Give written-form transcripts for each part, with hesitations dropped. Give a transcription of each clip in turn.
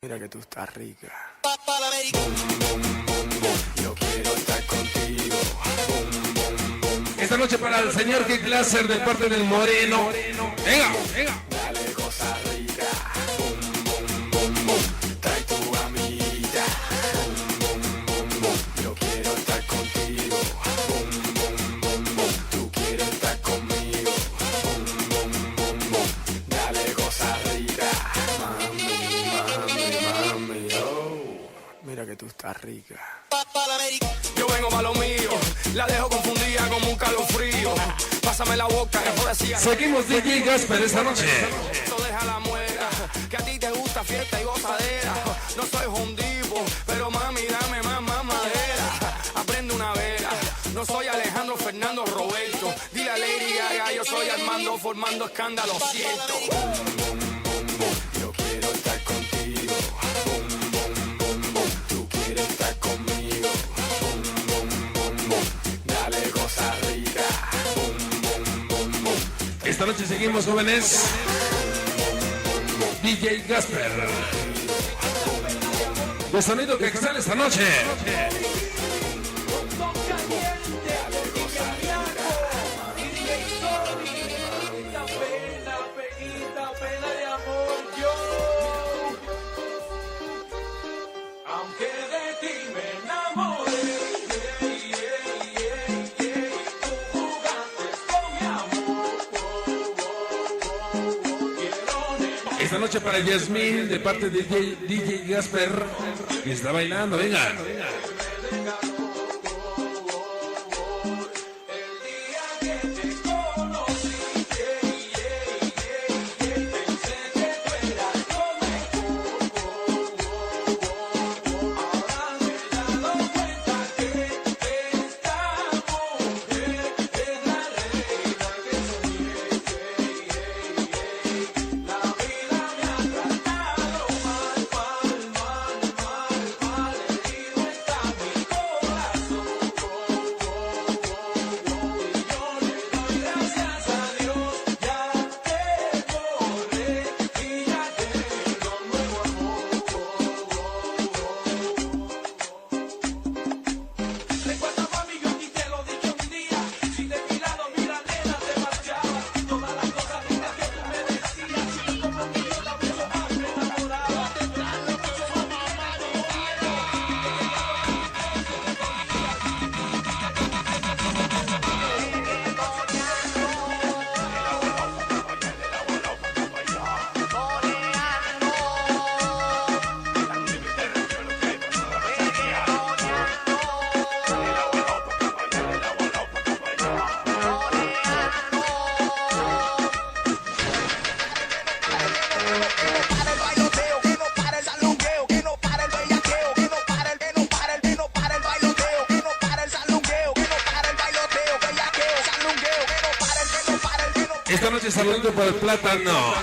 Mira que tú estás rica. Yo quiero estar contigo. Esta noche para el señor Kid Láser de parte del Moreno. Venga, venga. Dale cosa rica. Trae tu amiguita. Yo quiero estar contigo. Tú quieres estar conmigo. Dale cosa rica. Mami, oh. Mira que tú estás rica. Yo vengo pa' lo mío, la dejo confundida como un calofrío. Pásame la boca, que poesía. Seguimos DJ Gasper esta noche. Eso deja la muera, que a ti te gusta fiesta y gozadera. No soy hondivo, pero mami, dame más madera. Aprende una vera, no soy Alejandro Fernando Roberto. Dile a Lady Gaga, yo soy Armando formando escándalo, siento. Yo quiero estar contigo. Tú quieres estar conmigo. Dale cosa rica. Esta noche seguimos, jóvenes. DJ Gasper. De sonido que sale esta noche. Esta noche para Yasmín de parte de DJ Gasper, que está bailando, venga. Esta noche saludito para el plátano.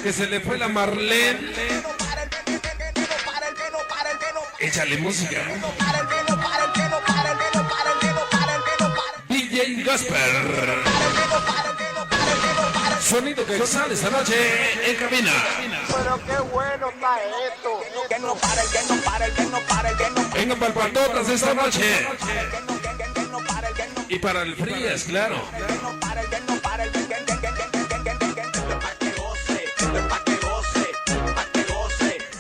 Que se le fue la Marlene. Échale música. DJ Gasper. Sonido que sale esta noche en cabina. Pero qué bueno está esto. Que no pare, que no pare, que no pare, que no pare. Vengan para el Patotas esta noche. Y para el Frías, claro.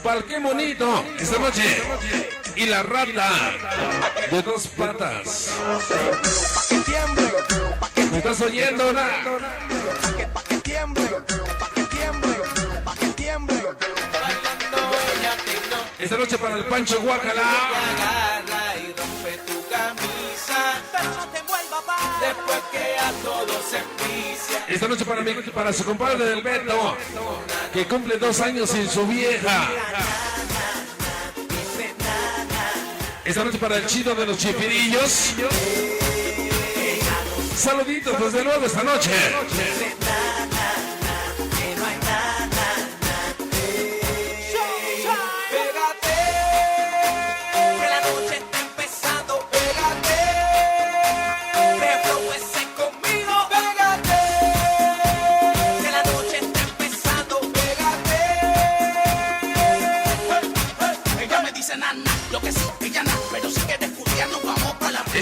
Para el Qué Bonito esta noche. Y la rata de dos patas. ¿Me estás oyendo, no? Esta noche para el Pancho Guacala. Agarra y rompe tu camisa, pero no te vuelva pa' después que a todos se envicia. Esta noche para su compadre del Beto, que cumple 2 años sin su vieja. Esta noche para el chido de los chipirillos. Saluditos desde luego esta noche.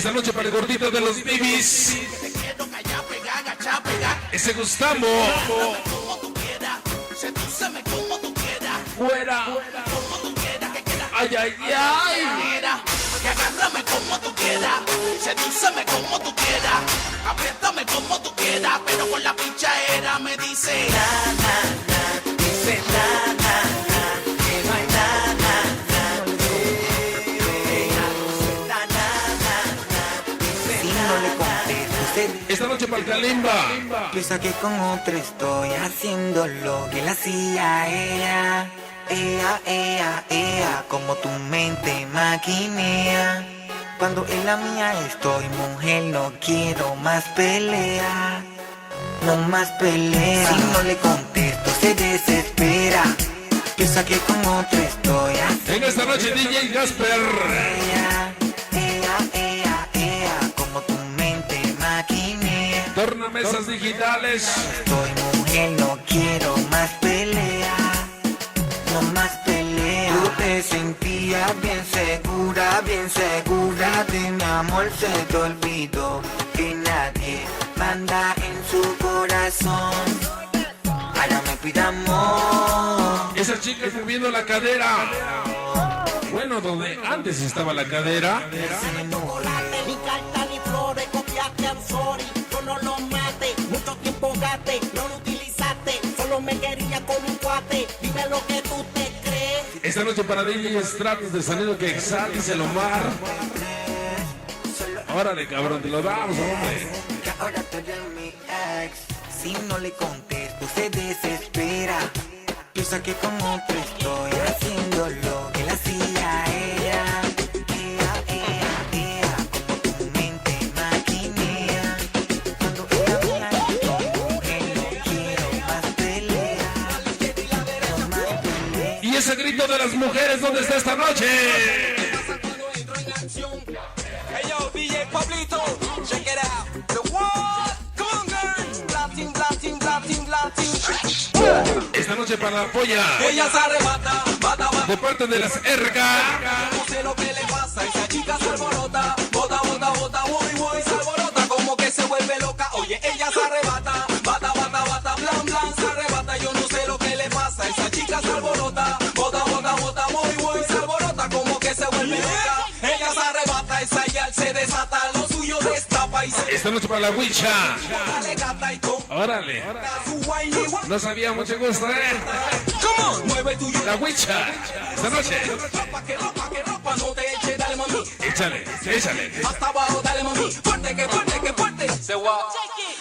Esta noche para el gordito de los bibis. Ese Gustavo. Fuera. Ay, ay, ay. Y agárrame como tú quieras, sedúceme como tú quieras, apriétame como tú quieras, pero con la pichadera me dice na, na, na, dice na, na, na, que no hay na, na, na, si no le contesto, esta noche para el Kalimba. piensa que con otro estoy haciendo lo que le hacía a ella. Como tu mente maquinea. Cuando en la mía estoy, mujer, no quiero más pelea. No más pelea. Si no le contesto, se desespera. Piensa que con otro estoy haciendo. En esta noche DJ Gasper. Como tu mente maquinea. Tornamesas digitales. Estoy, mujer, no quiero más pelea. No más pelea. Tú te sentías bien segura de mi amor. Se te olvidó que nadie manda en su corazón. Ahora me pide amor. Esa chica moviendo la cadera. Bueno, donde antes estaba la cadera. Ni carta ni flores, copiaste, I'm sorry. Yo no lo maté, mucho tiempo gasté, no lo utilizaste. Solo me quería con un cuate, dime lo que tú te crees. Esta noche para DJ Estratos de sonido que exalta y se lo mar. Órale, cabrón, te lo damos, hombre. Que ahora tú eres mi ex. Si no le contesto, se desespera. Piensa que con otro estoy haciendo lo que le hacía a ella. Como tu mente maquinea. Cuando en la mía estoy, mujer, no quiero más pelea. No más pelea. Y ese grito de las mujeres, ¿dónde está esta noche? Hey yo, DJ Pablito, check it out. The what? Come on, girls. Latin, Latin, Latin, Latin. Esta noche para la polla. Ella se arrebata, bata, bata. De parte de las RK. No sé lo que le pasa, esa chica se alborota. Bota, bota, bota, voy, voy, se alborota. Como que se vuelve loca. Oye, ella se arrebata, bata, bata, bata, blan, blan, se arrebata. Yo no sé lo que le pasa, esa chica se alborota. Bota, bota, bota, voy, voy, se alborota. Como que se vuelve loca. Ella se arrebata, esa yal se desata. Lo suyo destapa y se... Esta noche para la Wicha. Dale, gata, y con... Órale. su guay, No sabía mucho gusto, come on, mueve tuyo. La Wicha. Esta noche. Que ropa, no te eche, dale mami. Échale, échale. Hasta abajo, dale mami. Fuerte, que fuerte, que fuerte. Se va.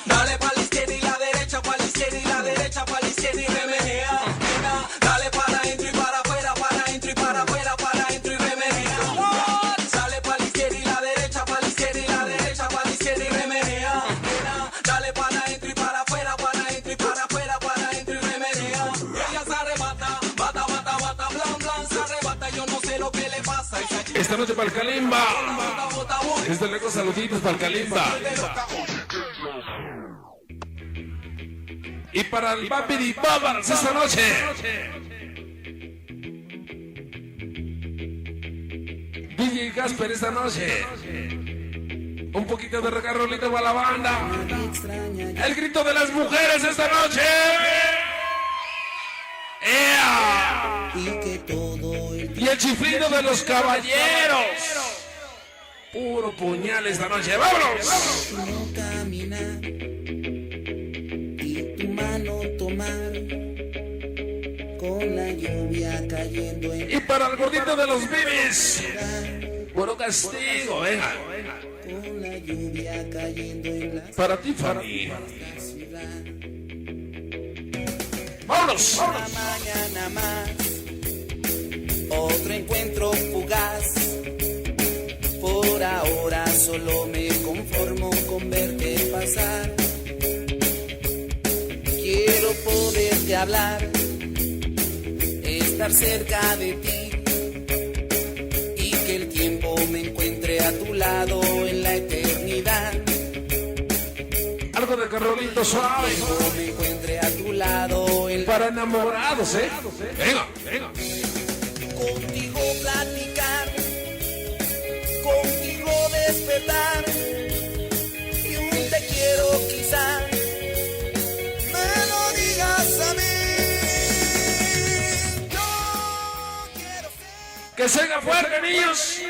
Dale pa' la izquierda y la derecha, pa' la izquierda y la derecha, pa' la izquierda y remenea. Nena, dale para adentro y para afuera, para adentro y para afuera, para adentro y remenea. Dale pa' la izquierda y la derecha, pa' la izquierda y la derecha, pa' la izquierda y remenea. Nena, dale para adentro y para afuera, para adentro y para afuera, para adentro y remenea. Ella se arrebata, bata, bata, bata, blan, blan, se arrebata. Yo no sé lo que le pasa. Esa chica Esta noche para el Kalimba. bota, bota, bota. Desde luego saluditos para el Kalimba. Y para el Babidi Babas esta noche. DJ Gasper esta noche. Un poquito de regarrolito para la banda. El grito de las mujeres esta noche. ¡Ea! Y el chiflido de los caballeros. Puro puñal esta noche. ¡Vámonos! No caminar y tu mano tomar con la lluvia cayendo en Y para el gordito de los bibis. Puro castigo, venga. con la lluvia cayendo en la Para ti, Fanny. ciudad. ¡Vámonos! Una mañana más, otro encuentro fugaz. Por ahora solo me conformo con verte pasar. Quiero poderte hablar, estar cerca de ti y que el tiempo me encuentre a tu lado en la eternidad. Algo de Carolito suave. Que me encuentre a tu lado en la... Para enamorados, ¿eh? Venga, venga. Contigo platicar, contigo despertar, Que se haga fuerte, niños.